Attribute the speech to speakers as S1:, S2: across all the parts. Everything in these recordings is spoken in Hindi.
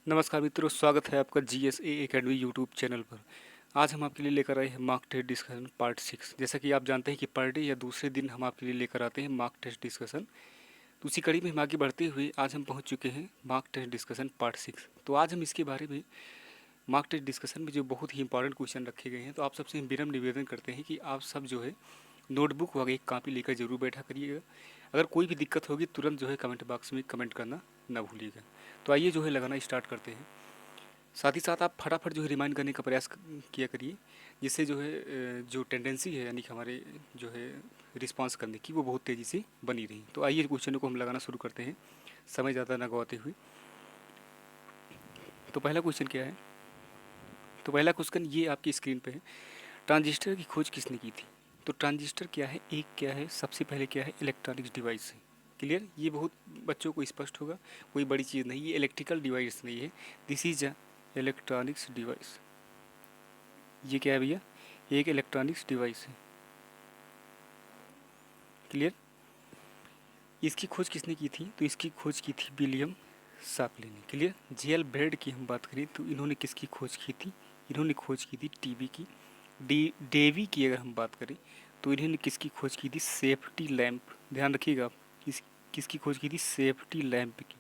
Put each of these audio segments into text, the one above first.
S1: नमस्कार मित्रों, स्वागत है आपका जीएसए एकेडमी यूट्यूब चैनल पर। आज हम आपके लिए लेकर आए हैं मार्क टेस्ट डिस्कशन पार्ट 6। जैसा कि आप जानते हैं कि पर डे या दूसरे दिन हम आपके लिए लेकर आते हैं मार्क टेस्ट डिस्कशन। तो उसी कड़ी में हम आगे बढ़ते हुए आज हम पहुंच चुके हैं मार्क टेस्ट डिस्कशन पार्ट 6। तो आज हम इसके बारे में मार्क टेस्ट डिस्कशन में जो बहुत ही इंपॉर्टेंट क्वेश्चन रखे गए हैं, तो आप सबसे हम विनम्र निवेदन करते हैं कि आप सब जो है नोटबुक वगैरह एक कॉपी लेकर जरूर बैठा करिएगा। अगर कोई भी दिक्कत होगी तुरंत जो है कमेंट बॉक्स में कमेंट करना ना भूलिएगा। तो आइए जो है लगाना स्टार्ट करते हैं। साथ ही साथ आप फटाफट जो है रिमाइंड करने का प्रयास किया करिए, जिससे जो है जो टेंडेंसी है यानी कि हमारे जो है रिस्पांस करने की वो बहुत तेज़ी से बनी रही। तो आइए क्वेश्चनों को हम लगाना शुरू करते हैं समय ज़्यादा ना गवाते हुए। तो पहला क्वेश्चन क्या है? तो पहला क्वेश्चन ये आपकी स्क्रीन पे है। ट्रांजिस्टर की खोज किसने की थी? तो ट्रांजिस्टर क्या है, एक क्या है, सबसे पहले क्या है, इलेक्ट्रॉनिक्स डिवाइस है। क्लियर? ये बहुत बच्चों को स्पष्ट होगा, कोई बड़ी चीज़ नहीं, ये इलेक्ट्रिकल डिवाइस नहीं है। This is a electronics device. ये क्या है भैया? एक इलेक्ट्रॉनिक्स डिवाइस है। क्लियर? इसकी खोज किसने की थी? तो इसकी खोज की थी विलियम शाकले ने। क्लियर? जेल ब्रेड की हम बात करें तो इन्होंने किसकी खोज की थी? इन्होंने खोज की थी टीवी की। डेवी की अगर हम बात करें तो इन्होंने किसकी खोज की थी? Safety lamp. ध्यान रखिएगा आप, किसकी खोज की थी? सेफ्टी लैंप की।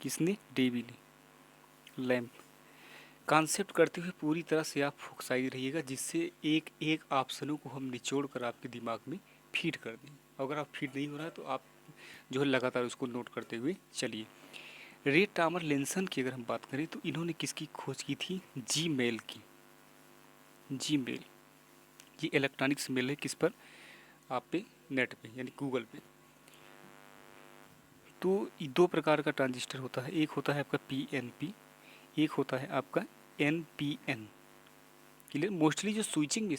S1: किसने? डेवी ने। लैंप कॉन्सेप्ट करते हुए पूरी तरह से आप फोकसाइज रहिएगा, जिससे एक एक ऑप्शनों को हम निचोड़ कर आपके दिमाग में फीड कर दें। अगर आप फीड नहीं हो रहा है तो आप जो है लगातार उसको नोट करते हुए चलिए। रे टामर लेंसन की अगर हम बात करें तो इन्होंने किसकी खोज की थी? जी मेल की। जी मेल, ये इलेक्ट्रॉनिक्स मेल है किस पर? आप पे नेट पे यानी गूगल पे। तो ये दो प्रकार का ट्रांजिस्टर होता है, एक होता है आपका पीएनपी, एक होता है आपका एनपीएन। क्लियर? मोस्टली जो स्विचिंग में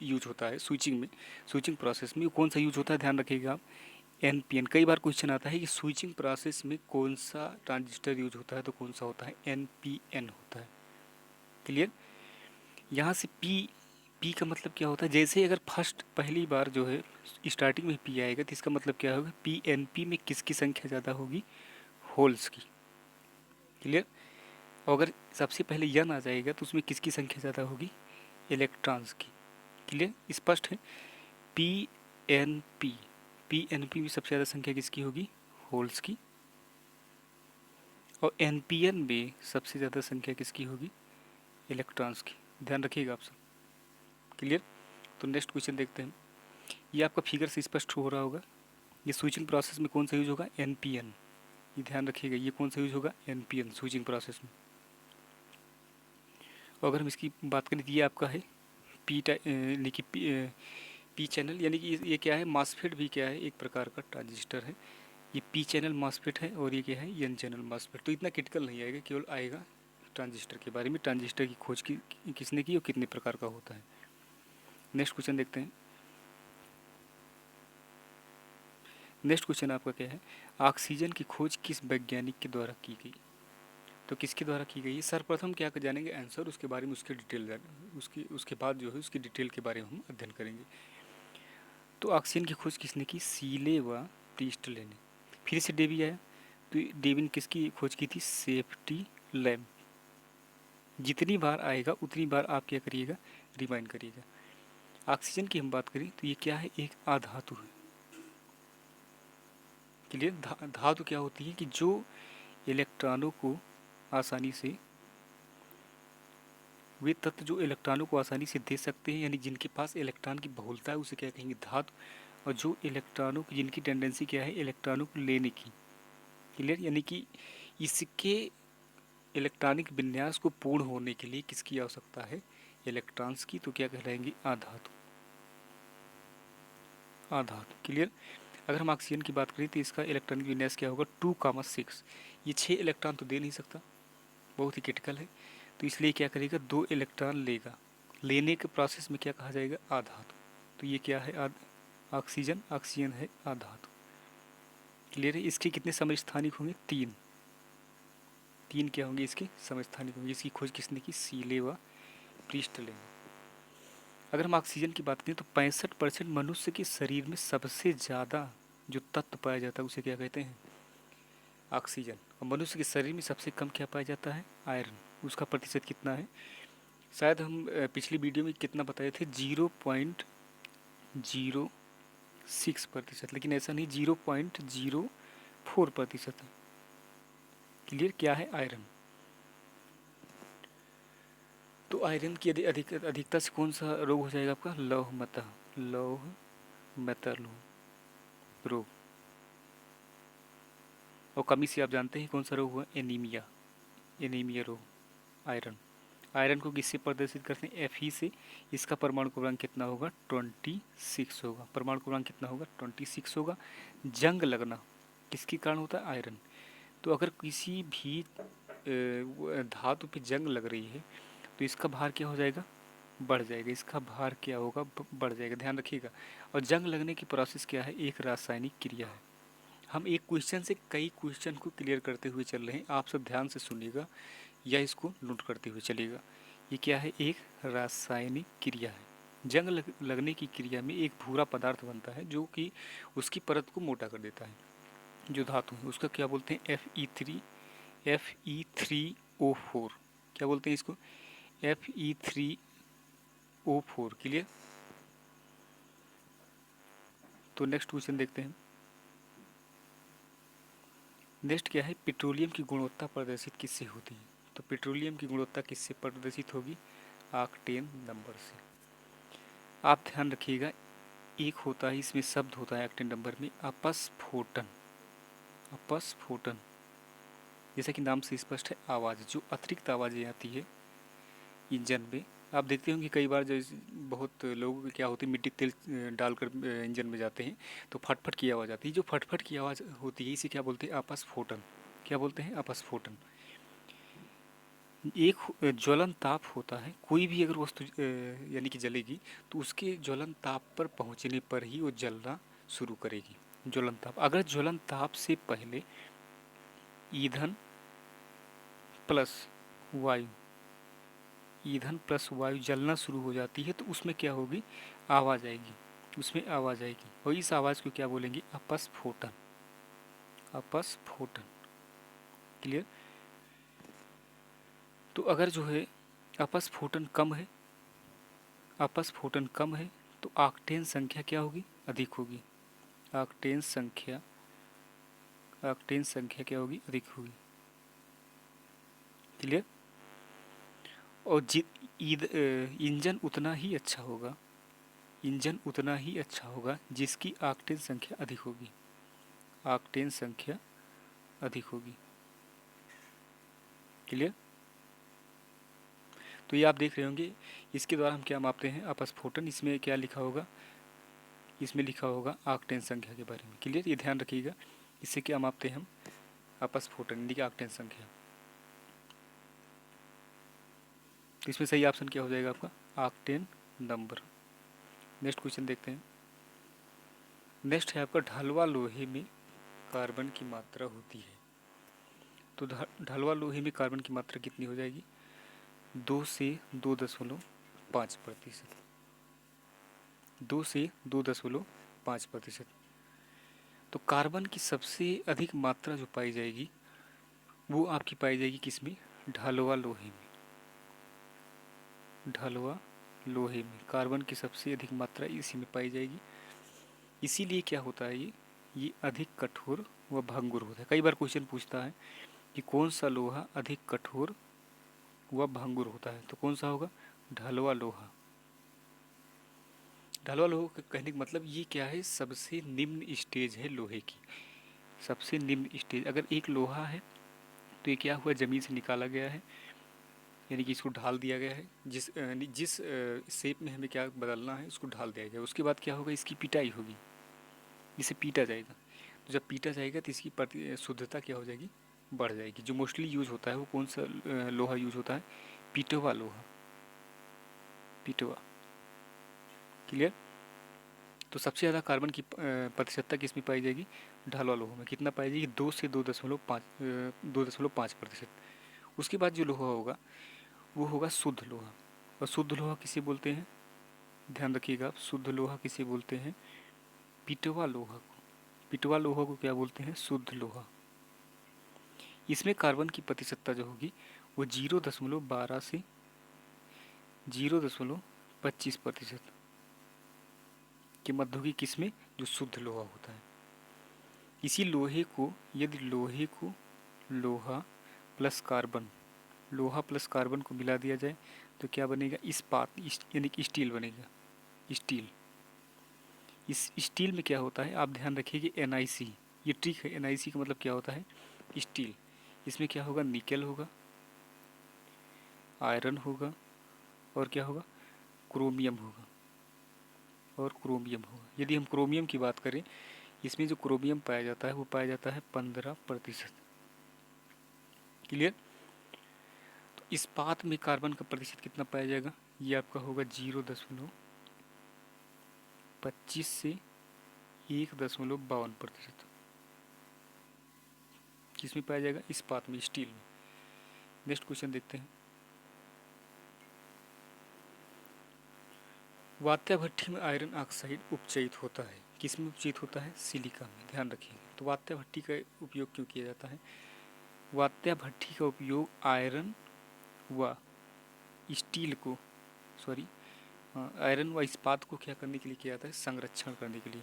S1: यूज होता है, स्विचिंग प्रोसेस में कौन सा यूज होता है, ध्यान रखिएगा आप। एनपीएन। कई बार क्वेश्चन आता है कि स्विचिंग प्रोसेस में कौन सा ट्रांजिस्टर यूज होता है, तो कौन सा होता है? एनपीएन होता है। क्लियर? यहाँ से पी का मतलब क्या होता है? जैसे अगर फर्स्ट पहली बार जो है स्टार्टिंग में पी आएगा तो इसका मतलब क्या होगा? पीएनपी में किसकी संख्या ज़्यादा होगी? होल्स की। क्लियर? और अगर सबसे पहले यन आ जाएगा तो उसमें किसकी संख्या ज़्यादा होगी? इलेक्ट्रॉन्स की। क्लियर? स्पष्ट है? P N P, P N P में सबसे ज़्यादा संख्या किसकी होगी? होल्स की। और एन पी एन में सबसे ज़्यादा संख्या किसकी होगी? इलेक्ट्रॉन्स की। ध्यान रखिएगा आप सब। क्लियर? तो नेक्स्ट क्वेश्चन देखते हैं। ये आपका फिगर से स्पष्ट हो रहा होगा। ये स्विचिंग प्रोसेस में कौन सा यूज होगा? N P N. ये ध्यान रखिएगा, ये कौन सा यूज होगा? N P N, switching process में। और अगर हम इसकी बात करें तो ये आपका है यानी कि पी चैनल, यानी कि ये क्या है? मॉसफेट भी क्या है? एक प्रकार का ट्रांजिस्टर है। ये पी चैनल मॉसफेट है और ये क्या है? N channel MOSFET. तो इतना क्रिटिकल नहीं आएगा, केवल आएगा ट्रांजिस्टर के बारे में, ट्रांजिस्टर की खोज की किसने की और कितने प्रकार का होता है। नेक्स्ट क्वेश्चन देखते हैं। नेक्स्ट क्वेश्चन आपका क्या है? ऑक्सीजन की खोज किस वैज्ञानिक के द्वारा की गई? तो किसके द्वारा की गई है? सर्वप्रथम क्या जानेंगे आंसर, उसके बारे में उसकी डिटेल उसके बाद जो है उसकी डिटेल के बारे में हम अध्ययन करेंगे। तो ऑक्सीजन की खोज किसने की? सीले व प्रीस्टले ने। फिर से डेवी आया, तो डेवी ने किसकी खोज की थी? Safety lamp. जितनी बार आएगा उतनी बार आप क्या करिएगा? रिमाइंड करिएगा। ऑक्सीजन की हम बात करें तो ये क्या है? एक अधातु है। क्लियर? धातु क्या होती है? कि जो इलेक्ट्रॉनों को आसानी से, वे तत्व जो इलेक्ट्रॉनों को आसानी से दे सकते हैं, यानी जिनके पास इलेक्ट्रॉन की बहुलता है, उसे क्या कहेंगे? धातु। और जो इलेक्ट्रॉनों की जिनकी टेंडेंसी क्या है? इलेक्ट्रॉनों को लेने की। क्लियर? यानी कि इसके इलेक्ट्रॉनिक विन्यास को पूर्ण होने के लिए किसकी आवश्यकता है? इलेक्ट्रॉन्स की। तो क्या कहलाएंगे? आधातु। आधातु। क्लियर? अगर हम ऑक्सीजन की बात करें तो इसका इलेक्ट्रॉनिक विन्यास क्या होगा? 2,6। ये 6 इलेक्ट्रॉन तो दे नहीं सकता, बहुत ही क्रिटिकल है। तो इसलिए क्या करेगा? 2 इलेक्ट्रॉन लेगा। लेने के प्रोसेस में क्या कहा जाएगा? आधातु। तो ये क्या है? ऑक्सीजन। ऑक्सीजन है आधातु। क्लियर है? इसके कितने समस्थानिक होंगे? 3। 3 क्या होंगे इसके? समस्थानिक होंगे। इसकी खोज किसने की? सीले व प्रीस्टले ने। अगर हम ऑक्सीजन की बात करें तो 65% मनुष्य के शरीर में सबसे ज़्यादा जो तत्व पाया जाता है उसे क्या कहते हैं? ऑक्सीजन। और मनुष्य के शरीर में सबसे कम क्या पाया जाता है? आयरन। उसका प्रतिशत कितना है? शायद हम पिछली वीडियो में कितना बताए थे, 0.06%, लेकिन ऐसा नहीं, 0.04% है। क्लियर? क्या है? आयरन। तो आयरन की अधिकता से कौन सा रोग हो जाएगा आपका? लौह रोग। और कमी से आप जानते हैं कौन सा रोग हुआ? एनीमिया रोग। आयरन को किससे प्रदर्शित करते हैं? Fe से। इसका परमाणु क्रमांक कितना होगा? 26 होगा। परमाणु क्रमांक कितना होगा? 26 होगा। जंग लगना किसके कारण होता है? आयरन। तो अगर किसी भी धातु पे जंग लग रही है तो इसका भार क्या हो जाएगा? बढ़ जाएगा। इसका भार क्या होगा? बढ़ जाएगा। ध्यान रखिएगा। और जंग लगने की प्रोसेस क्या है? एक रासायनिक क्रिया है। हम एक क्वेश्चन से कई क्वेश्चन को क्लियर करते हुए चल रहे हैं, आप सब ध्यान से सुनिएगा या इसको नोट करते हुए चलिएगा। ये क्या है? एक रासायनिक क्रिया है। जंग लगने की क्रिया में एक भूरा पदार्थ बनता है जो कि उसकी परत को मोटा कर देता है। जो धातु है उसका क्या बोलते हैं? Fe3O4। क्या बोलते हैं इसको? Fe3O4। क्लियर? तो नेक्स्ट क्वेश्चन देखते हैं। नेक्स्ट क्या है? पेट्रोलियम की गुणवत्ता प्रदर्शित किससे होती है? तो पेट्रोलियम की गुणवत्ता किससे प्रदर्शित होगी? ऑक्टेन नंबर से। आप ध्यान रखिएगा, एक होता है इसमें शब्द होता है ऑक्टेन नंबर में, अपस्फोटन। अपस्फोटन जैसा कि नाम से स्पष्ट है, आवाज़, जो अतिरिक्त आवाज़ें आती है इंजन में। आप देखते होंगे कई बार जैसे बहुत लोगों की क्या होती है, मिट्टी तेल डालकर इंजन में जाते हैं तो फटफट की आवाज़ आती है। जो फटफट की आवाज़ होती है इसे क्या बोलते हैं? अपस्फोटन। क्या बोलते हैं? अपस्फोटन। एक ज्वलन ताप होता है, कोई भी अगर वस्तु यानी कि जलेगी तो उसके ज्वलन ताप पर पहुंचने पर ही वो जलना शुरू करेगी। ज्वलन ताप, अगर ज्वलन ताप से पहले ईंधन प्लस वायु ईंधन प्लस वायु जलना शुरू हो जाती है तो उसमें क्या होगी? आवाज़ आएगी। उसमें आवाज़ आएगी और इस आवाज़ को क्या बोलेंगे? अपस्फोटन। अपस्फोटन। क्लियर? तो अगर जो है अपस्फोटन कम है, अपस्फोटन कम है तो ऑक्टेन संख्या क्या होगी? अधिक होगी। ऑक्टेन संख्या क्या होगी? अधिक होगी। क्लियर? और इंजन उतना ही अच्छा होगा, इंजन उतना ही अच्छा होगा जिसकी ऑक्टेन संख्या अधिक होगी। ऑक्टेन संख्या अधिक होगी। क्लियर? तो ये आप देख रहे होंगे, इसके द्वारा हम क्या मापते हैं? अपस्फोटन। इसमें क्या लिखा होगा? इसमें लिखा होगा ऑक्टेन संख्या के बारे में। क्लियर? ये ध्यान रखिएगा, इससे क्या मापते हैं हम? अपस्फोटन यानी कि ऑक्टेन संख्या। तो इसमें सही ऑप्शन क्या हो जाएगा आपका? Octane number. नेक्स्ट क्वेश्चन देखते हैं। नेक्स्ट है आपका, ढलवा लोहे में कार्बन की मात्रा होती है। तो ढलवा लोहे में कार्बन की मात्रा कितनी हो जाएगी? 2 से 2.5%। 2 से 2.5%। तो कार्बन की सबसे अधिक मात्रा जो पाई जाएगी वो आपकी पाई जाएगी किसमें? ढलवा लोहे में। ढलवा लोहे में कार्बन की सबसे अधिक मात्रा इसी में पाई जाएगी। इसीलिए क्या होता है, ये अधिक कठोर व भंगुर होता है। कई बार क्वेश्चन पूछता है कि कौन सा लोहा अधिक कठोर व भंगुर होता है, तो कौन सा होगा? ढलवा लोहा। ढलवा लोहा कहने का मतलब ये क्या है? सबसे निम्न स्टेज है लोहे की, सबसे निम्न स्टेज। अगर एक लोहा है तो ये क्या हुआ? ज़मीन से निकाला गया है, यानी कि इसको ढाल दिया गया है। जिस शेप में हमें क्या बदलना है उसको ढाल दिया गया। उसके बाद क्या होगा? इसकी पिटाई होगी, इसे पीटा जाएगा। तो जब पीटा जाएगा तो इसकी शुद्धता क्या हो जाएगी? बढ़ जाएगी। जो मोस्टली यूज होता है वो कौन सा लोहा यूज होता है? पीटवा लोहा। पीटवा। क्लियर? तो सबसे ज़्यादा कार्बन की प्रतिशतता किस में पाई जाएगी? ढलवा लोहा में। कितना पाई जाएगी? 2 से 2.5%। उसके बाद जो लोहा होगा वो होगा शुद्ध लोहा। और शुद्ध लोहा किसे बोलते हैं? ध्यान रखिएगा आप, शुद्ध लोहा किसे बोलते हैं? पीटवा लोहा को। पीटवा लोहा को क्या बोलते हैं? शुद्ध लोहा। इसमें कार्बन की प्रतिशतता जो होगी वो 0.12 से 0.25% के मध्य होगी, किसमें, जो शुद्ध लोहा होता है। इसी लोहे को, यदि लोहे को लोहा प्लस कार्बन को मिला दिया जाए तो क्या बनेगा, इस्पात, यानी कि स्टील बनेगा। स्टील, इस स्टील में क्या होता है, आप ध्यान रखिए कि NiC, ये ट्रिक है। NiC का मतलब क्या होता है, स्टील। इसमें क्या होगा, निकेल होगा, आयरन होगा, और क्या होगा, क्रोमियम होगा, और क्रोमियम होगा। यदि हम क्रोमियम की बात करें, इसमें जो क्रोमियम पाया जाता है वो पाया जाता है 15%। क्लियर। तो इस्पात में कार्बन का प्रतिशत कितना पाया जाएगा, ये आपका होगा 0.25 से 1.52%। किसमें पाया जाएगा, इस्पात में, स्टील में। नेक्स्ट क्वेश्चन देखते हैं। वात्या भट्ठी में आयरन ऑक्साइड उपचयित होता है, किसमें उपचयित होता है, सिलिका में। ध्यान रखिएगा। तो वात्या भट्ठी का उपयोग क्यों किया जाता है, वात्या भट्ठी का उपयोग आयरन व स्टील को, सॉरी, आयरन व इस्पात को क्या करने के लिए किया जाता है, संरक्षण करने के लिए,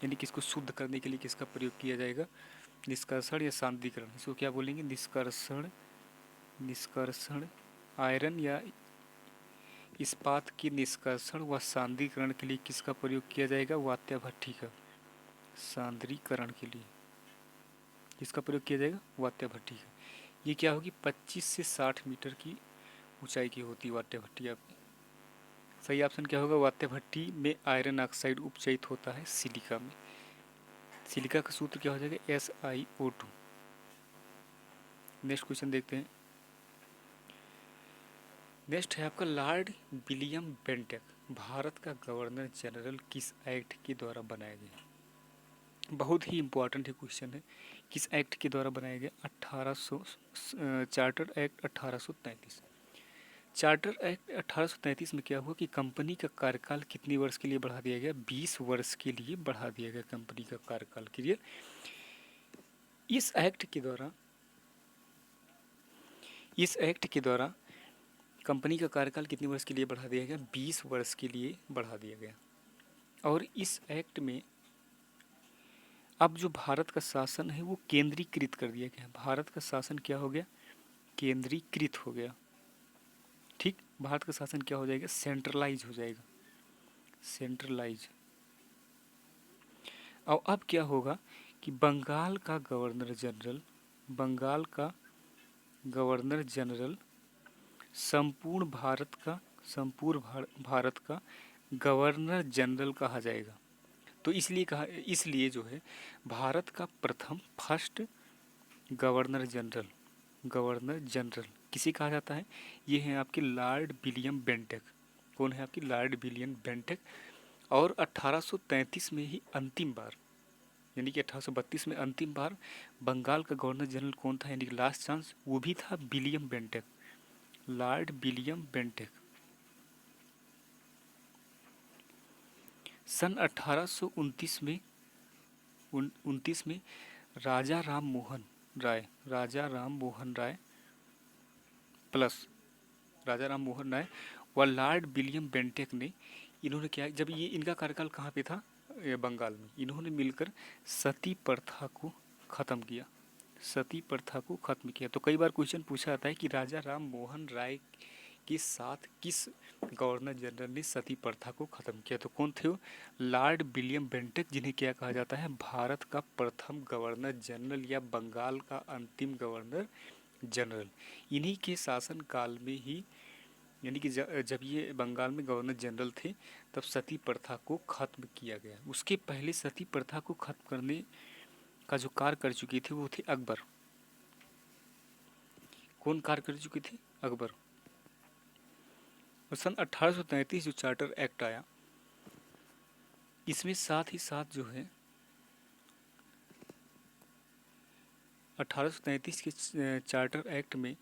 S1: यानी किसको शुद्ध करने के लिए किसका प्रयोग किया जाएगा, निष्कर्षण या सांद्रीकरण। इसको क्या बोलेंगे, निष्कर्षण आयरन या इस्पात की निष्कर्षण व सांद्रीकरण के लिए किसका प्रयोग किया जाएगा, वात्या भट्ठी का। सांद्रीकरण के लिए किसका प्रयोग किया जाएगा, वात्या भट्ठी का। ये क्या होगी, 25 से 60 मीटर की ऊंचाई की होती है वात्या भट्टी आपकी। सही ऑप्शन क्या होगा, वात्या भट्टी में आयरन ऑक्साइड उपचयित होता है सिलिका में। सिलिका का सूत्र क्या हो जाएगा, SiO2। नेक्स्ट क्वेश्चन देखते हैं। नेक्स्ट है आपका लॉर्ड विलियम बेंटिक भारत का गवर्नर जनरल किस एक्ट के द्वारा बनाया गया। बहुत ही इंपॉर्टेंट है क्वेश्चन है, किस एक्ट के द्वारा बनाया गया, 1800 चार्टर एक्ट 1833। चार्टर एक्ट 1833 में क्या हुआ कि कंपनी का कार्यकाल कितनी वर्ष के लिए बढ़ा दिया गया, 20 वर्ष के लिए बढ़ा दिया गया कंपनी का कार्यकाल। क्लियर। इस एक्ट के द्वारा कंपनी का कार्यकाल कितने वर्ष के लिए बढ़ा दिया गया, 20 वर्ष के लिए बढ़ा दिया गया। और इस एक्ट में अब जो भारत का शासन है वो केंद्रीकृत कर दिया गया। भारत का शासन क्या हो गया, केंद्रीकृत हो गया। ठीक, भारत का शासन क्या हो जाएगा, सेंट्रलाइज हो जाएगा, सेंट्रलाइज। और अब क्या होगा कि बंगाल का गवर्नर जनरल संपूर्ण भारत का गवर्नर जनरल कहा जाएगा। तो इसलिए जो है भारत का फर्स्ट गवर्नर जनरल किसे कहा जाता है, ये है आपके लॉर्ड विलियम बेंटिक। कौन है आपकी, लॉर्ड विलियम बेंटिक। और 1833 में ही अंतिम बार, यानी कि 1832 में अंतिम बार बंगाल का गवर्नर जनरल कौन था, यानी कि लास्ट चांस, वो भी था William Bentinck, Lord William Bentinck. सन 1829 में राजा राम मोहन राय व लॉर्ड विलियम बेंटिक ने, इन्होंने क्या, जब ये इनका कार्यकाल कहाँ पे था, बंगाल में, इन्होंने मिलकर सती प्रथा को ख़त्म किया। तो कई बार क्वेश्चन पूछा जाता है कि राजा राम मोहन राय के साथ किस गवर्नर जनरल ने सती प्रथा को ख़त्म किया। तो कौन थे वो, लॉर्ड विलियम बेंटिक, जिन्हें क्या कहा जाता है, भारत का प्रथम गवर्नर जनरल या बंगाल का अंतिम गवर्नर जनरल। इन्हीं के शासन काल में ही, यानी कि जब ये बंगाल में गवर्नर जनरल थे तब सती प्रथा को ख़त्म किया गया। उसके पहले सती प्रथा को ख़त्म करने का जो कार्य कर चुकी थी वो थे अकबर। कौन कार्य कर चुके थे, अकबर। और सन 1833 जो चार्टर एक्ट आया, इसमें साथ ही साथ जो है 1833 के चार्टर एक्ट में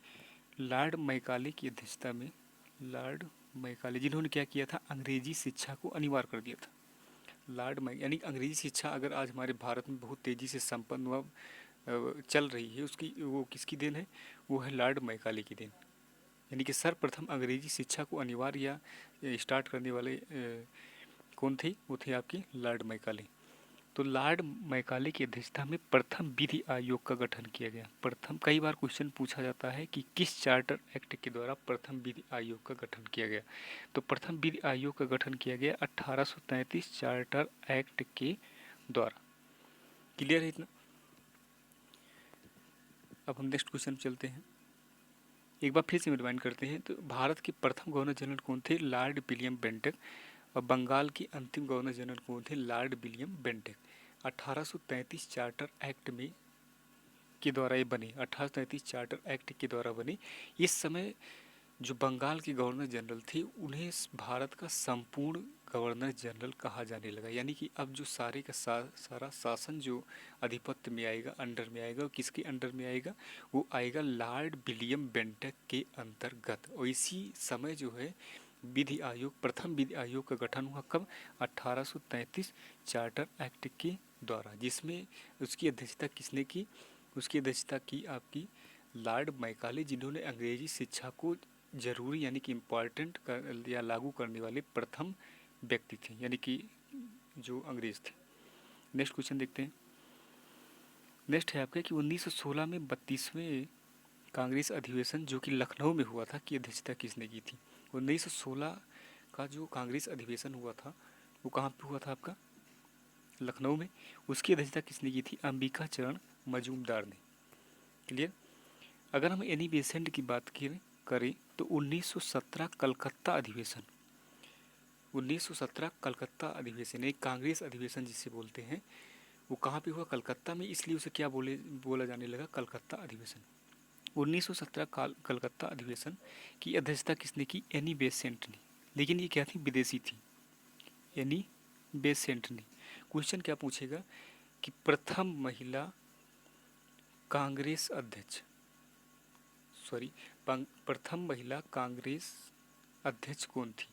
S1: लॉर्ड मैकाले की अध्यक्षता में, लॉर्ड मैकाले जिन्होंने क्या किया था, अंग्रेजी शिक्षा को अनिवार्य कर दिया था। लॉर्ड यानी अंग्रेजी शिक्षा अगर आज हमारे भारत में बहुत तेज़ी से संपन्न हुआ चल रही है, उसकी वो किसकी देन है? वो है लॉर्ड मैकाले की देन। यानी कि सर्वप्रथम अंग्रेजी शिक्षा को अनिवार्य या स्टार्ट करने वाले कौन थे? वो थे आपके लॉर्ड मैकाले। तो लॉर्ड मैकाले की अध्यक्षता में प्रथम विधि आयोग का गठन किया गया। प्रथम, कई बार क्वेश्चन पूछा जाता है कि किस चार्टर एक्ट के द्वारा प्रथम विधि आयोग का गठन किया गया। तो प्रथम विधि आयोग का गठन किया गया 1833 चार्टर एक्ट के द्वारा। क्लियर है इतना? अब हम नेक्स्ट क्वेश्चन चलते हैं। एक बार फिर से रिवाइंड करते हैं। तो भारत के प्रथम गवर्नर जनरल कौन थे? Lord William Bentinck. और बंगाल के अंतिम गवर्नर जनरल कौन थे? Lord William Bentinck. 1833 charter act में के द्वारा ये बने, 1833 चार्टर एक्ट के द्वारा बने। इस समय जो बंगाल के गवर्नर जनरल थे उन्हें भारत का संपूर्ण गवर्नर जनरल कहा जाने लगा। यानी कि अब जो सारे का सारा शासन जो आधिपत्य में आएगा, अंडर में आएगा, किसके अंडर में आएगा? वो आएगा लॉर्ड विलियम बेंटिक के अंतर्गत। और इसी समय जो है विधि आयोग, प्रथम विधि आयोग का गठन हुआ कब? 1833 चार्टर एक्ट के द्वारा, जिसमें उसकी अध्यक्षता किसने की? उसकी अध्यक्षता की आपकी लॉर्ड मैकाले, जिन्होंने अंग्रेजी शिक्षा को जरूरी यानी कि इम्पॉर्टेंट या लागू करने वाले प्रथम व्यक्ति थे, यानी कि जो अंग्रेज थे। नेक्स्ट क्वेश्चन देखते हैं। नेक्स्ट है आपका कि 1916 में 32वें कांग्रेस अधिवेशन जो कि लखनऊ में हुआ था, की अध्यक्षता किसने की थी? 1916 का जो कांग्रेस अधिवेशन हुआ था वो कहाँ पे हुआ था? आपका लखनऊ में। उसकी अध्यक्षता किसने की थी? अंबिका चरण मजूमदार ने। क्लियर? अगर हम एनी बेसेंट की बात करें तो 1917 कलकत्ता अधिवेशन, 1917 कलकत्ता अधिवेशन एक कांग्रेस अधिवेशन जिसे बोलते हैं, वो कहाँ पे हुआ? कलकत्ता में। इसलिए उसे क्या बोला जाने लगा? कलकत्ता अधिवेशन। 1917 कलकत्ता अधिवेशन की अध्यक्षता किसने की? एनी बेसेंट ने। लेकिन ये क्या थी? विदेशी थी, एनी बेसेंट ने। क्वेश्चन क्या पूछेगा कि प्रथम महिला कांग्रेस अध्यक्ष, सॉरी, प्रथम महिला कांग्रेस अध्यक्ष कौन थी?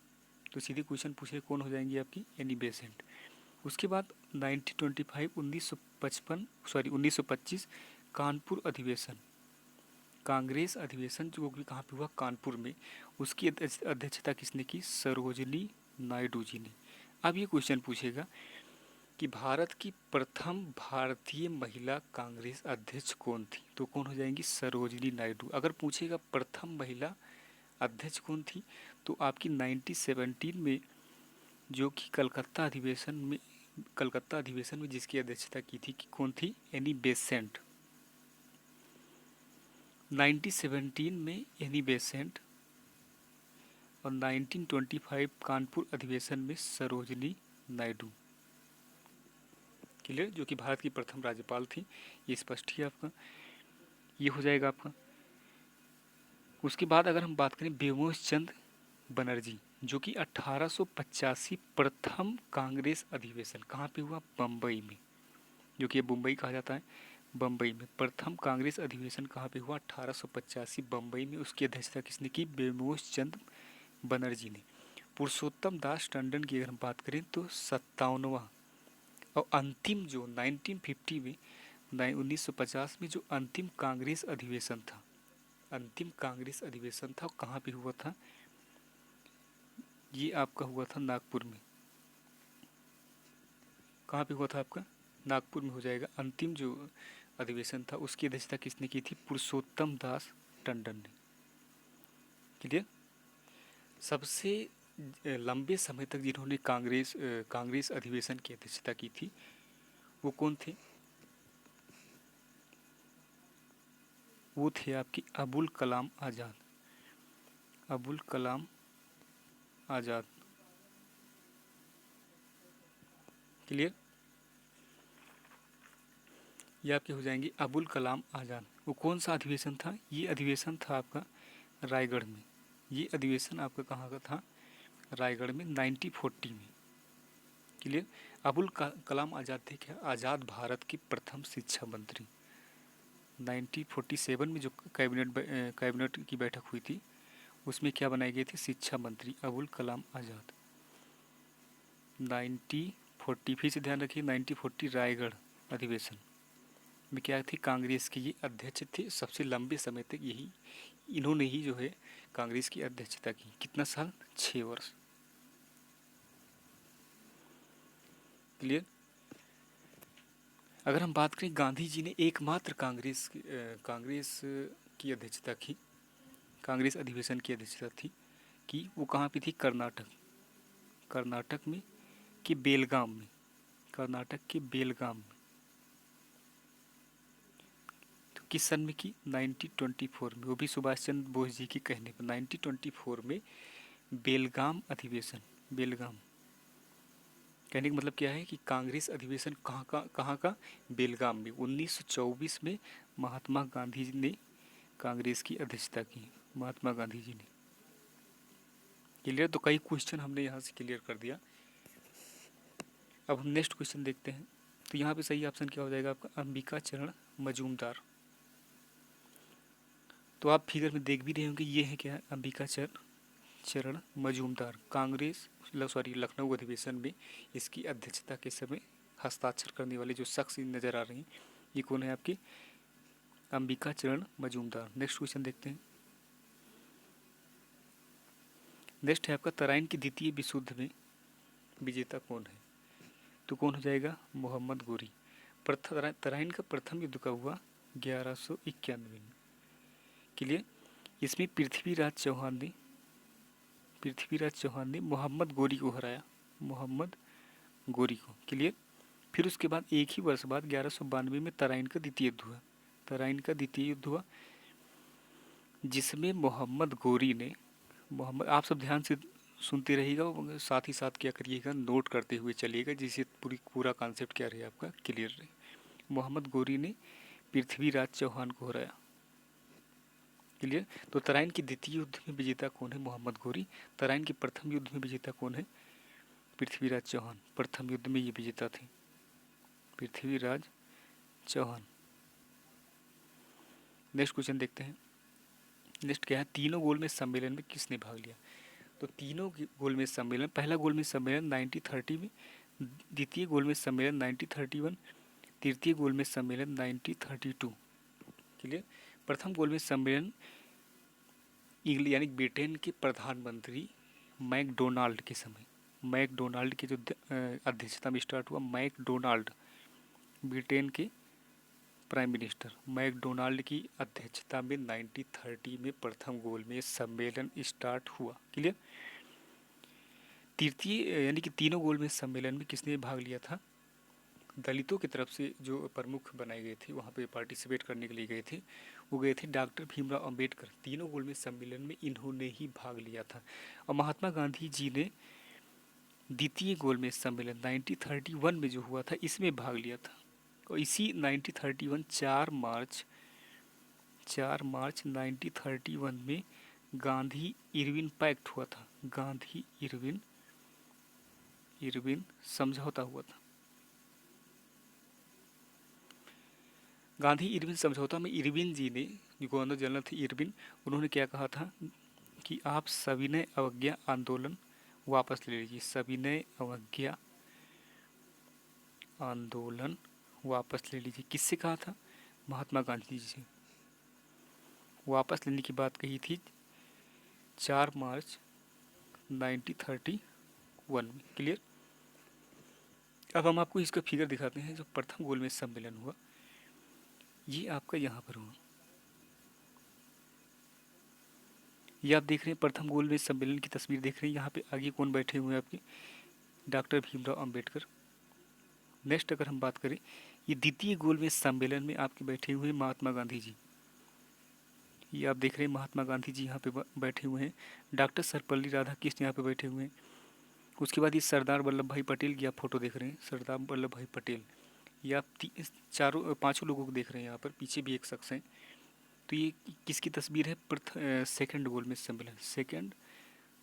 S1: तो सीधे क्वेश्चन पूछे कौन हो जाएंगी? आपकी एनी बेसेंट। उसके बाद 1925 कानपुर अधिवेशन, कांग्रेस अधिवेशन जो कि कहाँ पे हुआ? कानपुर में। उसकी अध्यक्षता किसने की? सरोजिनी नायडू जी ने। अब ये क्वेश्चन पूछेगा कि भारत की प्रथम भारतीय महिला कांग्रेस अध्यक्ष कौन थी? तो कौन हो जाएंगी? सरोजिनी नायडू। अगर पूछेगा प्रथम महिला अध्यक्ष कौन थी, तो आपकी 1917 में जो कि कलकत्ता अधिवेशन में जिसकी अध्यक्षता की थी कि कौन थी? Annie Besant. 1917 में एनी बेसेंट और 1925 कानपुर अधिवेशन में सरोजिनी नायडू। क्लियर? जो कि भारत की प्रथम राज्यपाल थी। ये स्पष्ट ही आपका, ये हो जाएगा आपका। उसके बाद अगर हम बात करें बेमोस चंद बनर्जी, जो कि 1885 प्रथम कांग्रेस अधिवेशन कहाँ पे हुआ? बम्बई में, जो कि मुंबई कहा जाता है, बम्बई में। प्रथम कांग्रेस अधिवेशन कहाँ पे हुआ? 1885 बम्बई में। उसकी अध्यक्षता किसने की? बेमोस चंद बनर्जी ने। पुरुषोत्तम दास टंडन की अगर हम बात करें तो 57वां और अंतिम जो 1950 में 1950 में जो अंतिम कांग्रेस अधिवेशन था, अंतिम कांग्रेस अधिवेशन था, कहाँ पे हुआ था? ये आपका हुआ था नागपुर में। कहाँ पे हुआ था आपका? नागपुर में हो जाएगा। अंतिम जो अधिवेशन था उसकी अध्यक्षता किसने की थी? पुरुषोत्तम दास टंडन ने। क्लियर? सबसे लंबे समय तक जिन्होंने कांग्रेस अधिवेशन की अध्यक्षता की थी वो कौन थे? वो थे आपकी अबुल कलाम आज़ाद। अबुल कलाम आज़ाद। क्लियर? ये आपके हो जाएंगे अबुल कलाम आज़ाद। वो कौन सा अधिवेशन था? ये अधिवेशन था आपका रायगढ़ में। ये अधिवेशन आपका कहाँ का था? रायगढ़ में 1940 में। क्लियर? अबुल कलाम आज़ाद थे क्या? आज़ाद भारत के प्रथम शिक्षा मंत्री। 1947 में जो कैबिनेट की बैठक हुई थी उसमें क्या बनाए गए थे? शिक्षा मंत्री अबुल कलाम आज़ाद। 1940, फिर से ध्यान रखिए 1940 रायगढ़ अधिवेशन में क्या थी, कांग्रेस की ये अध्यक्ष थे। सबसे लंबे समय तक यही इन्होंने ही जो है कांग्रेस की अध्यक्षता की। कितना साल, 6 वर्ष। क्लियर। अगर हम बात करें, गांधी जी ने एकमात्र कांग्रेस की अध्यक्षता की, कांग्रेस अधिवेशन की अध्यक्षता थी कि वो कहाँ पे थी, कर्नाटक में कि बेलगाम में, कर्नाटक के बेलगाम में। तो किस सन में की, 1924 में, वो भी सुभाष चंद्र बोस जी के कहने पर 1924 में बेलगाम अधिवेशन। बेलगाम कहने का मतलब क्या है कि कांग्रेस अधिवेशन कहाँ का, बेलगाम में। 1924 में महात्मा गांधी जी ने कांग्रेस की अध्यक्षता की, महात्मा गांधी जी ने। क्लियर। तो कई क्वेश्चन हमने यहाँ से क्लियर कर दिया। अब हम नेक्स्ट क्वेश्चन देखते हैं। तो यहाँ पे सही ऑप्शन क्या हो जाएगा आपका, अंबिका चरण मजूमदार। तो आप फिगर में देख भी रहे होंगे, ये है क्या है, अंबिका चरण मजूमदार। कांग्रेस लखनऊ अधिवेशन में इसकी अध्यक्षता के समय हस्ताक्षर करने वाले जो शख्स नजर आ रहे हैं, ये कौन है आपके, अंबिका चरण मजूमदार। नेक्स्ट क्वेश्चन देखते हैं। नेक्स्ट है आपका, तराइन की द्वितीय विश्व युद्ध में विजेता कौन है। तो कौन हो जाएगा, मोहम्मद गोरी। तराइन का प्रथम युद्ध कब हुआ, 1191 में। क्लियर। इसमें पृथ्वीराज चौहान ने मोहम्मद गोरी को हराया, मोहम्मद गोरी को। क्लियर। फिर उसके बाद एक ही वर्ष बाद 1192 में तराइन का द्वितीय युद्ध हुआ, तराइन का द्वितीय युद्ध हुआ, जिसमें मोहम्मद गोरी ने, आप सब ध्यान से सुनते रहिएगा, साथ ही साथ क्या करिएगा, नोट करते हुए चलिएगा, जिससे पूरा कॉन्सेप्ट क्या रहे आपका, क्लियर रहे। मोहम्मद गोरी ने पृथ्वीराज चौहान को हराया। क्लियर। तो तराइन की द्वितीय युद्ध में विजेता कौन है, मोहम्मद गोरी। तराइन के प्रथम युद्ध में विजेता कौन है, पृथ्वीराज चौहान। प्रथम युद्ध में ये विजेता थे, पृथ्वीराज चौहान। नेक्स्ट क्वेश्चन देखते हैं। नेक्स्ट क्या है, तीनों गोलमेज सम्मेलन में किसने भाग लिया। तो तीनों गोलमेज सम्मेलन, पहला गोलमेज सम्मेलन 1930 में, द्वितीय गोलमेज सम्मेलन 1931, तृतीय गोलमेज सम्मेलन 1932। क्लियर। प्रथम गोलमेज सम्मेलन यानी ब्रिटेन के प्रधानमंत्री मैकडोनाल्ड के समय, मैकडोनाल्ड की जो अध्यक्षता में स्टार्ट हुआ, मैकडोनाल्ड, ब्रिटेन के प्राइम मिनिस्टर मैकडोनाल्ड की अध्यक्षता में 1930 में प्रथम गोलमेज सम्मेलन स्टार्ट हुआ। क्लियर। तृतीय यानी कि तीनों गोलमेज सम्मेलन में किसने भाग लिया था, दलितों की तरफ से जो प्रमुख बनाए गए थे, वहाँ पे पार्टिसिपेट करने के लिए गए थे, वो गए थे डॉक्टर भीमराव अंबेडकर। तीनों गोलमेज सम्मेलन में इन्होंने ही भाग लिया था। और महात्मा गांधी जी ने द्वितीय गोलमेज सम्मेलन 1931 में जो हुआ था, इसमें भाग लिया था। और इसी 1931 4 मार्च 1931 में गांधी इरविन पैक्ट हुआ था, गांधी इरविन समझौता हुआ था। गांधी इरविन समझौता में इरविन जी ने, जो गवर्नर जनरल थे इरविन, उन्होंने क्या कहा था कि आप सविनय अवज्ञा आंदोलन वापस ले लीजिए, सविनय अवज्ञा आंदोलन वापस ले लीजिए। किससे कहा था, महात्मा गांधी जी से वापस लेने की बात कही थी 4 मार्च 1931 में। क्लियर। अब हम आपको इसका फिगर दिखाते हैं। जो प्रथम गोलमेज सम्मेलन हुआ, ये आपका यहाँ पर हुआ, ये आप देख रहे हैं प्रथम गोलमेज सम्मेलन की तस्वीर देख रहे हैं। यहाँ पे आगे कौन बैठे हुए हैं आपके, डॉक्टर भीमराव अंबेडकर। नेक्स्ट अगर हम बात करें, ये द्वितीय गोलमेज सम्मेलन में आपके बैठे हुए हैं महात्मा गांधी जी। ये आप देख रहे हैं महात्मा गांधी जी यहाँ पे बैठे हुए हैं। डॉक्टर सर्वपल्ली राधाकृष्ण यहाँ पे बैठे हुए हैं। उसके बाद ये सरदार वल्लभ भाई पटेल की आप फोटो देख रहे हैं, सरदार वल्लभ भाई पटेल। ये आप पांचों लोगों को देख रहे हैं। यहाँ पर पीछे भी एक शख्स है। तो ये किसकी तस्वीर है, सेकंड गोलमेज सम्मेलन, second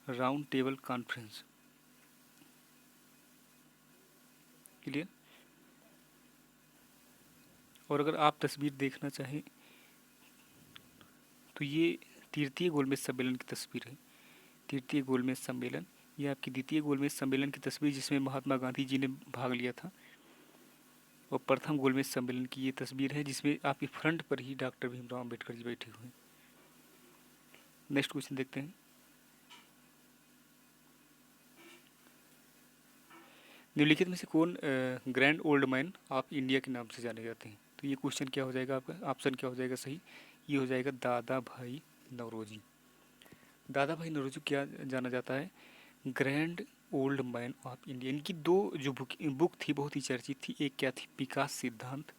S1: round table conference. Clear. और अगर आप तस्वीर देखना चाहें तो ये तृतीय गोलमेज सम्मेलन की तस्वीर है, तृतीय गोलमेज सम्मेलन ये आपकी द्वितीय गोलमेज सम्मेलन की तस्वीर जिसमें महात्मा गांधी जी ने भाग लिया था, और प्रथम गोलमेज सम्मेलन की ये तस्वीर है जिसमें आपके फ्रंट पर ही डॉक्टर भीमराव अम्बेडकर जी बैठे हुए हैं। नेक्स्ट क्वेश्चन देखते हैं। निम्नलिखित में से कौन grand old man of India के नाम से जाने जाते हैं? तो ये क्वेश्चन क्या हो जाएगा आपका, ऑप्शन क्या हो जाएगा सही? ये हो जाएगा दादा भाई नौरोजी। दादा भाई नौरोजी क्या जाना जाता है? Grand old man of India. इनकी दो जो बुक थी बहुत ही चर्चित थी। एक क्या थी? विकास सिद्धांत,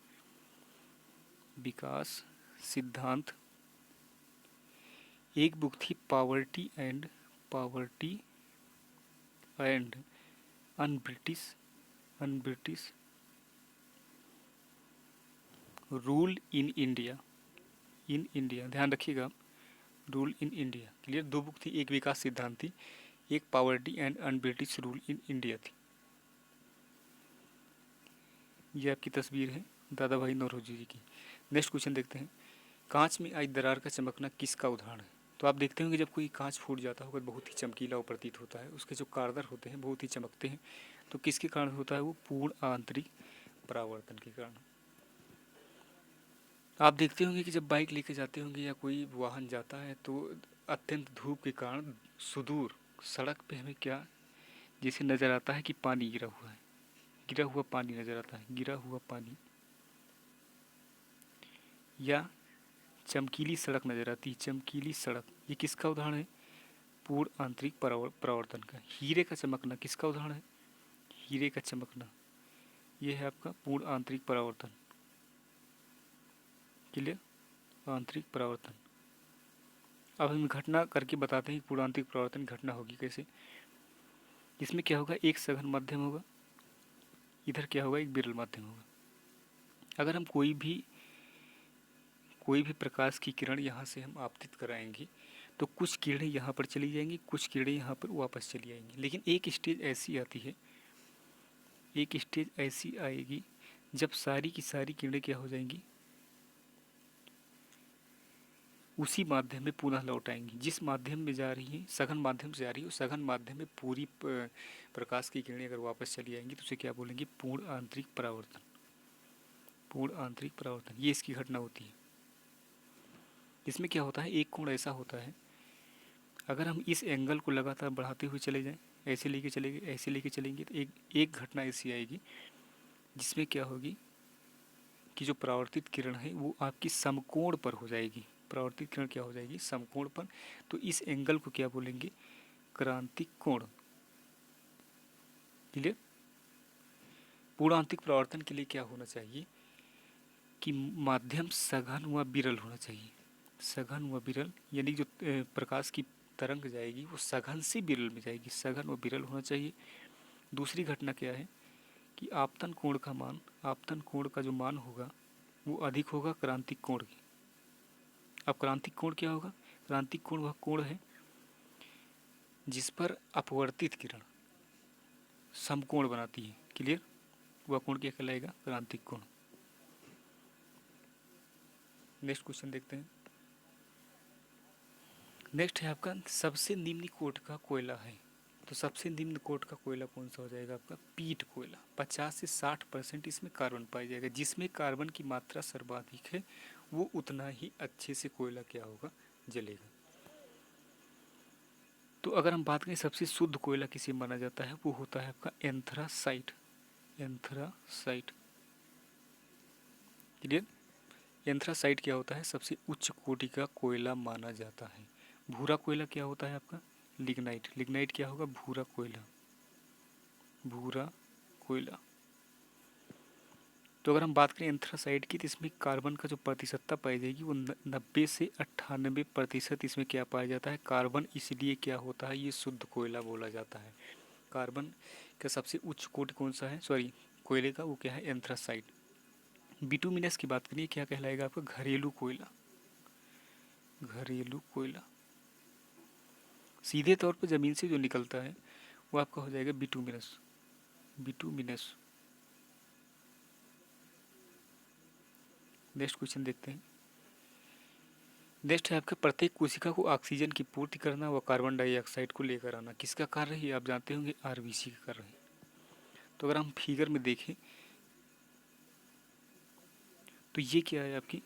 S1: विकास सिद्धांत। एक बुक थी poverty and un British rule in India, ध्यान रखिएगा, रूल इन इंडिया। क्लियर? दो बुक थी, एक विकास सिद्धांत थी, एक poverty and un British rule in India थी। ये आपकी तस्वीर है दादा भाई नौरोजी जी की। नेक्स्ट क्वेश्चन देखते हैं। कांच में आई दरार का चमकना किसका उदाहरण है? तो आप देखते होंगे जब कोई कांच फूट जाता होगा बहुत ही चमकीला और प्रतीत होता है, उसके जो कारदार होते हैं बहुत ही चमकते हैं। तो किसके कारण होता है? वो पूर्ण आंतरिक परावर्तन के कारण। आप देखते होंगे कि जब बाइक लेके जाते होंगे या कोई वाहन जाता है तो अत्यंत धूप के कारण सुदूर सड़क पे हमें क्या जैसे नज़र आता है कि पानी गिरा हुआ है, गिरा हुआ पानी नज़र आता है, गिरा हुआ पानी, या चमकीली सड़क नज़र आती है, चमकीली सड़क। ये किसका उदाहरण है? पूर्ण आंतरिक परावर्तन का। हीरे का चमकना किसका उदाहरण है? हीरे का चमकना ये है आपका पूर्ण आंतरिक परावर्तन। क्लियर? आंतरिक परावर्तन। अब हम घटना करके बताते हैं कि पूर्ण आंतरिक परावर्तन घटना होगी कैसे। इसमें क्या होगा? एक सघन माध्यम होगा, इधर क्या होगा? एक विरल माध्यम होगा। अगर हम कोई भी प्रकाश की किरण यहाँ से हम आपतित कराएंगे तो कुछ किरणें यहाँ पर चली जाएंगी, कुछ किरणें यहाँ पर वापस चली आएंगी। लेकिन एक स्टेज ऐसी आती है, एक स्टेज ऐसी आएगी जब सारी की सारी किरणें क्या हो जाएंगी? उसी माध्यम में पुनः लौट आएंगी। जिस माध्यम में जा रही हैं, सघन माध्यम से आ रही है, उस सघन माध्यम में पूरी प्रकाश की किरणें अगर वापस चली आएंगी तो उसे क्या बोलेंगे? पूर्ण आंतरिक परावर्तन। पूर्ण आंतरिक परावर्तन ये इसकी घटना होती है। इसमें क्या होता है? एक कोण ऐसा होता है, अगर हम इस एंगल को लगातार बढ़ाते हुए चले जाएं, ऐसे लेके चलेंगे, ऐसे लेके चलेंगे, तो एक घटना ऐसी आएगी जिसमें क्या होगी कि जो परावर्तित किरण है वो आपकी समकोण पर हो जाएगी। परावर्तित किरण क्या हो जाएगी? समकोण पर। तो इस एंगल को क्या बोलेंगे? क्रांतिक कोण। क्लियर? पूर्ण आंतरिक परावर्तन के लिए क्या होना चाहिए कि माध्यम सघन व विरल होना चाहिए। सघन व विरल यानी जो प्रकाश की तरंग जाएगी वो सघन से विरल में जाएगी, सघन व विरल होना चाहिए। दूसरी घटना क्या है कि आपतन कोण का जो मान होगा वो अधिक होगा क्रांतिक कोण की। अब क्रांतिक कोण क्या होगा? क्रांतिक कोण वह कोण है जिस पर अपवर्तित किरण समकोण बनाती है। क्लियर? वह कोण क्या कहलाएगा? क्रांतिक कोण। नेक्स्ट क्वेश्चन देखते हैं। नेक्स्ट है आपका सबसे निम्न कोट का कोयला है। तो सबसे निम्न कोट का कोयला कौन सा हो जाएगा? आपका पीट कोयला। 50 से 60% इसमें कार्बन पाया जाएगा। जिसमें कार्बन की मात्रा सर्वाधिक है वो उतना ही अच्छे से कोयला क्या होगा? जलेगा। तो अगर हम बात करें सबसे शुद्ध कोयला किसे माना जाता है, वो होता है आपका एंथ्रासाइट। एंथ्रासाइट। क्लियर? एंथ्रासाइट क्या होता है? सबसे उच्च कोटि का कोयला माना जाता है। भूरा कोयला क्या होता है आपका? लिग्नाइट। लिग्नाइट क्या होगा? भूरा कोयला। भूरा कोयला। तो अगर हम बात करें एंथ्रासाइट की तो इसमें कार्बन का जो प्रतिशतता पाई जाएगी वो 90 से 98% इसमें क्या पाया जाता है? कार्बन। इसलिए क्या होता है? ये शुद्ध कोयला बोला जाता है। कार्बन का सबसे उच्च कोटि कौन सा है? सॉरी, कोयले का वो क्या है? एंथ्रासाइट। बिटुमिनस की बात करिए, क्या कहलाएगा आपका? घरेलू कोयला। घरेलू कोयला। सीधे तौर पर ज़मीन से जो निकलता है वो आपका हो जाएगा बिटुमिनस। बिटुमिनस। नेक्स्ट क्वेश्चन देखते हैं। नेक्स्ट है आपका प्रत्येक कोशिका को ऑक्सीजन की पूर्ति करना व कार्बन डाइऑक्साइड को लेकर आना। किसका कार्य है ये आप जानते होंगे, आरबीसी का कार्य है। तो अगर हम फिगर में देखें तो ये क्या है आपकी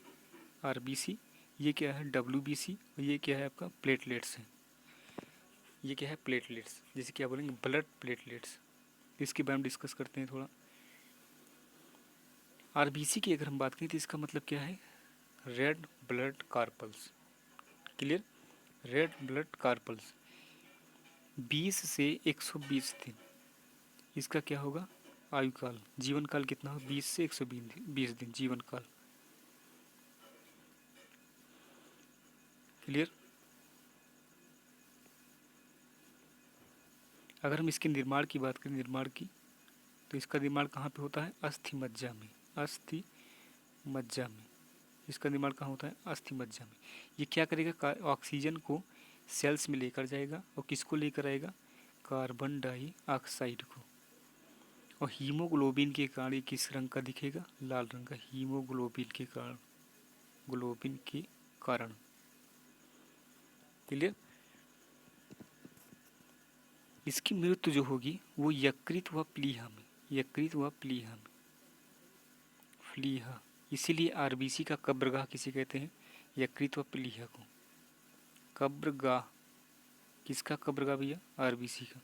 S1: आरबीसी, ये क्या है डब्ल्यूबीसी और ये क्या है आपका प्लेटलेट्स है। ये क्या है प्लेटलेट्स, जैसे क्या बोलेंगे ब्लड प्लेटलेट्स। इसके बारे में डिस्कस करते हैं थोड़ा। आरबीसी की अगर हम बात करें तो इसका मतलब क्या है, red blood carpals. Clear, red blood carpals 20 से 120 दिन इसका क्या होगा आयु काल, जीवन काल कितना हो 20 से 120 दिन जीवन काल। क्लियर। अगर हम इसके निर्माण की बात करें, निर्माण की, तो इसका निर्माण कहाँ पे होता है, अस्थि मज्जा में। अस्थि मज्जा में इसका निर्माण कहाँ होता है, अस्थि मज्जा में। ये क्या करेगा, ऑक्सीजन को सेल्स में लेकर जाएगा और किसको लेकर आएगा, कार्बन डाइऑक्साइड को। और हीमोग्लोबिन के कारण ये किस रंग का दिखेगा, लाल रंग का। हीमोग्लोबिन के कारण, ग्लोबिन के कारण। क्लियर। इसकी मृत्यु जो होगी वो यकृत व प्लीहा में, यकृत व प्लीहा में, प्लीहा। इसीलिए आरबीसी का कब्रगाह किसे कहते हैं, यकृत व प्लीहा को। कब्रगाह, किसका कब्रगाह भैया, आरबीसी का।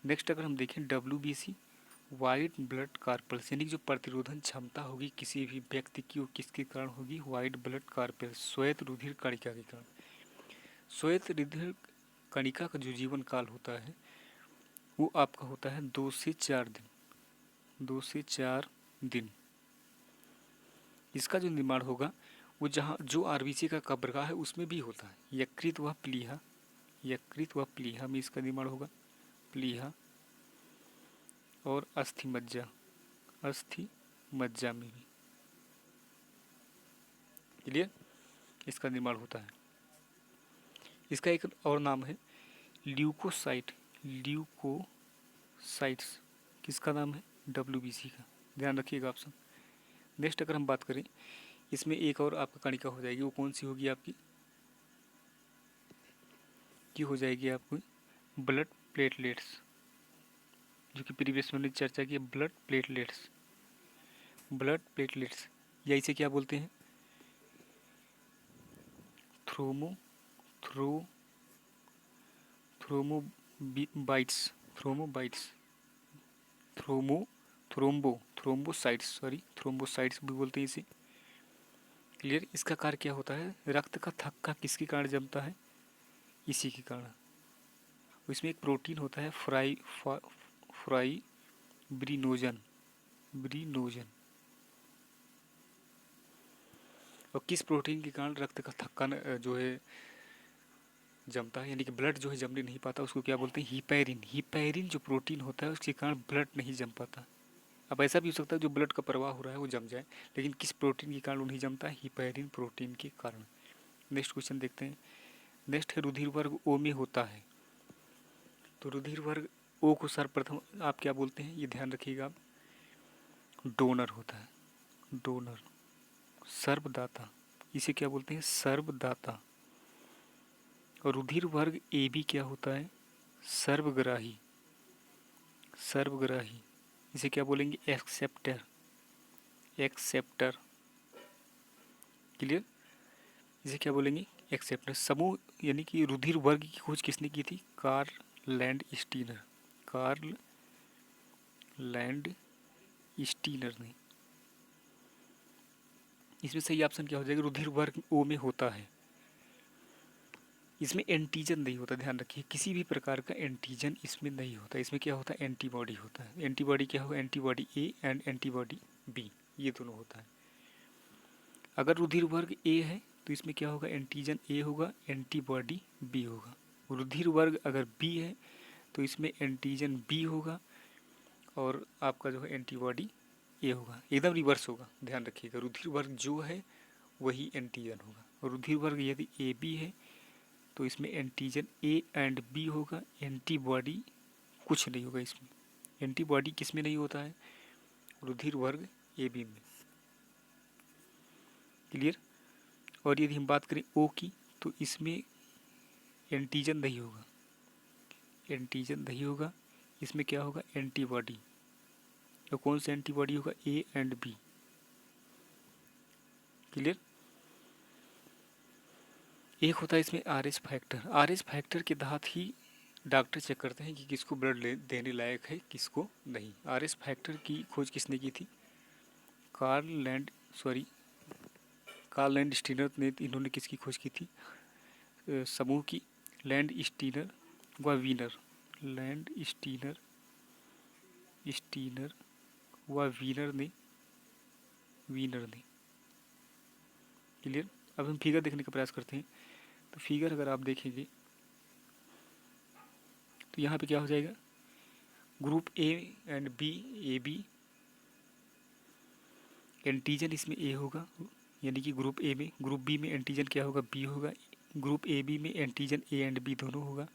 S1: नेक्स्ट अगर हम देखें डब्ल्यूबीसी, वाइट ब्लड कार्पल्स, यानी जो प्रतिरोधन क्षमता होगी किसी भी व्यक्ति की वो किसके कारण होगी, वाइट ब्लड कार्पल्स, श्वेत रुधिर कणिका के कारण। श्वेत रुधिर कणिका का जो जीवन काल होता है वो आपका होता है 2 से 4 दिन, 2 से 4 दिन। इसका जो निर्माण होगा वो जहाँ जो आरबीसी का कब्रगाह है उसमें भी होता है, यकृत व प्लीहा, यकृत व प्लीहा में इसका निर्माण होगा, प्लीहा। और अस्थि मज्जा, अस्थि मज्जा में भी। क्लियर, इसका निर्माण होता है। इसका एक और नाम है ल्यूकोसाइट, ल्यूकोसाइट्स किसका नाम है, डब्ल्यूबीसी का। ध्यान रखिएगा आप सब। नेक्स्ट अगर हम बात करें इसमें एक और आपका कणिका हो जाएगी, वो कौन सी होगी आपकी, की हो जाएगी आपको ब्लड प्लेटलेट्स, जो कि प्रीवियस में हमने चर्चा की, ब्लड प्लेटलेट्स। ब्लड प्लेटलेट्स या इसे क्या बोलते हैं, थ्रोमो थ्रो थ्रोमोबाइट्स, थ्रोमोबाइट्स, थ्रोम्बोसाइट्स, सॉरी थ्रोम्बोसाइट्स भी बोलते हैं इसे। क्लियर। इसका कार्य क्या होता है, रक्त का थक्का किसके कारण जमता है, इसी के कारण। इसमें एक प्रोटीन होता है फ्राई ब्रिनोजन, ब्रिनोजन। और किस प्रोटीन के कारण रक्त का थक्का जो है जमता है, यानी कि ब्लड जो है जमने नहीं पाता, उसको क्या बोलते हैं, हिपैरिन। हिपैरिन जो प्रोटीन होता है उसके कारण ब्लड नहीं जम पाता। अब ऐसा भी हो सकता है जो ब्लड का प्रवाह हो रहा है वो जम जाए, लेकिन किस प्रोटीन के कारण वो नहीं जमता है, हिपैरिन प्रोटीन के कारण। नेक्स्ट क्वेश्चन देखते हैं। नेक्स्ट है रुधिर वर्ग ओ में होता है। तो रुधिर वर्ग ओ को सर्वप्रथम आप क्या बोलते हैं, ये ध्यान रखिएगा आप, डोनर होता है, डोनर, सर्वदाता, इसे क्या बोलते हैं, सर्वदाता। और रुधिर वर्ग ए बी क्या होता है, सर्वग्राही, सर्वग्राही, इसे क्या बोलेंगे, एक्सेप्टर, एक्सेप्टर। क्लियर, इसे क्या बोलेंगे, एक्सेप्टर। समूह यानी कि रुधिर वर्ग की खोज किसने की थी, Karl Landsteiner, Karl Landsteiner ने। इसमें सही ऑप्शन क्या हो जाएगा, रुधिर वर्ग ओ में होता है। इसमें एंटीजन नहीं होता, ध्यान रखिए, किसी भी प्रकार का एंटीजन इसमें नहीं होता। इसमें क्या होता है, एंटीबॉडी होता है। एंटीबॉडी क्या होगा, antibody A and antibody B, ये दोनों होता है। अगर रुधिर वर्ग ए है तो इसमें क्या होगा, एंटीजन ए होगा, एंटीबॉडी बी होगा। रुधिर वर्ग अगर बी है तो इसमें एंटीजन बी होगा और आपका जो है एंटीबॉडी ए होगा। एकदम रिवर्स होगा, ध्यान रखिएगा। रुधिर वर्ग जो है वही एंटीजन होगा। और रुधिर वर्ग यदि ए बी है तो इसमें एंटीजन ए एंड बी होगा, एंटीबॉडी कुछ नहीं होगा इसमें। एंटीबॉडी किस में नहीं होता है, रुधिर वर्ग ए बी में। क्लियर। और यदि हम बात करें O की तो इसमें एंटीजन नहीं होगा, एंटीजन नहीं होगा, इसमें क्या होगा एंटीबॉडी। तो कौन सा एंटीबॉडी होगा A एंड B। क्लियर। एक होता है इसमें RH फैक्टर। RH फैक्टर के तहत ही डॉक्टर चेक करते हैं कि किसको ब्लड देने लायक है किसको नहीं। RH फैक्टर की खोज किसने की थी कार्ल लैंड स्टीनर ने। इन्होंने किसकी खोज की थी समूह की लैंड स्टीनर व वीनर, लैंड स्टीनर व वीनर ने। क्लियर। अब हम फिगर देखने का प्रयास करते हैं। तो फिगर अगर आप देखेंगे तो यहाँ पे क्या हो जाएगा group A and B, AB antigen इसमें A होगा, यानी कि ग्रुप A में, ग्रुप B में एंटीजन क्या होगा B होगा, ग्रुप AB में एंटीजन A एंड B दोनों होगा,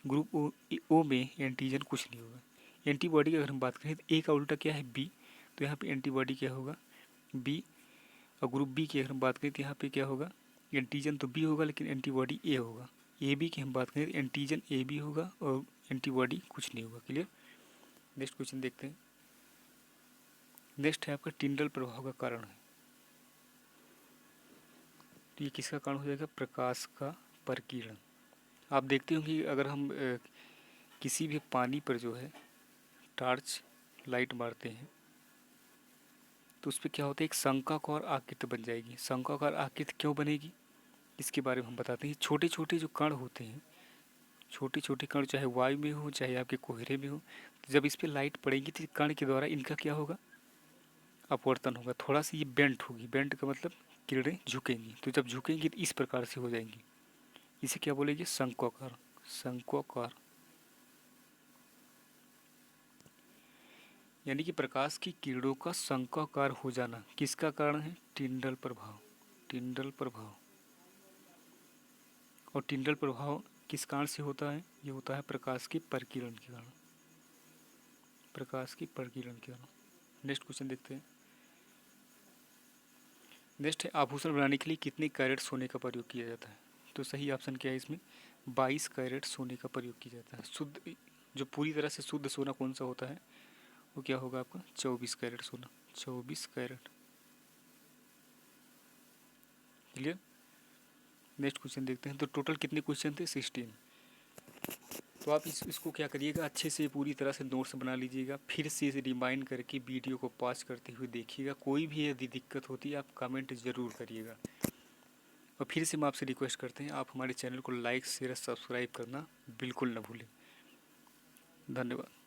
S1: ग्रुप O में एंटीजन कुछ नहीं होगा। एंटीबॉडी की अगर हम बात करें तो A का उल्टा क्या है B, तो यहाँ पे एंटीबॉडी क्या होगा B। और ग्रुप B की अगर हम बात करें तो यहाँ पे क्या होगा एंटीजन तो B होगा लेकिन एंटीबॉडी A होगा। AB की हम बात करें तो एंटीजन AB होगा और एंटीबॉडी कुछ नहीं होगा। क्लियर। नेक्स्ट क्वेश्चन देखते हैं। नेक्स्ट है आपका टिंडल प्रभाव का कारण है। तो ये किसका कारण हो जाएगा प्रकाश का प्रकीर्णन। आप देखते हो कि अगर हम किसी भी पानी पर जो है टॉर्च लाइट मारते हैं तो उस पर क्या होता है एक शंक्वाकार आकृति बन जाएगी। शंक्वाकार आकृति क्यों बनेगी इसके बारे में हम बताते हैं। छोटे छोटे जो कण होते हैं, छोटे छोटे कण चाहे वायु में हो चाहे आपके कोहरे में हो, तो जब इस पर लाइट पड़ेगी तो कण के द्वारा इनका क्या होगा अपवर्तन होगा, थोड़ा सी ये बेंट होगी। बेंट का मतलब किरणें झुकेंगी, तो जब झुकेंगी तो इस प्रकार से हो जाएंगी। इसे क्या बोलेंगे शंक्वाकार। शंक्वाकार यानी कि प्रकाश की किरणों का शंक्वाकार हो जाना किसका कारण है टिंडल प्रभाव। टिंडल प्रभाव। और टिंडल प्रभाव किस कारण से होता है, ये होता है प्रकाश की प्रकीर्णन के कारण। प्रकाश की प्रकीर्णन के कारण। नेक्स्ट क्वेश्चन देखते हैं। नेक्स्ट है आभूषण बनाने के लिए कितने कैरेट सोने का प्रयोग किया जाता है। तो सही ऑप्शन क्या है इसमें 22 कैरेट सोने का प्रयोग किया जाता है। शुद्ध जो पूरी तरह से शुद्ध सोना कौन सा होता है वो क्या होगा आपका 24 कैरेट सोना। 24 कैरेट। क्लियर। नेक्स्ट क्वेश्चन देखते हैं। तो टोटल कितने क्वेश्चन थे 16। तो आप इसको क्या करिएगा अच्छे से पूरी तरह से नोट्स बना लीजिएगा, फिर से इसे रिमाइंड करके वीडियो को पॉज करते हुए देखिएगा। कोई भी यदि दिक्कत होती है आप कमेंट ज़रूर करिएगा। और फिर से हम आपसे रिक्वेस्ट करते हैं आप हमारे चैनल को लाइक शेयर सब्सक्राइब करना बिल्कुल न भूलें। धन्यवाद।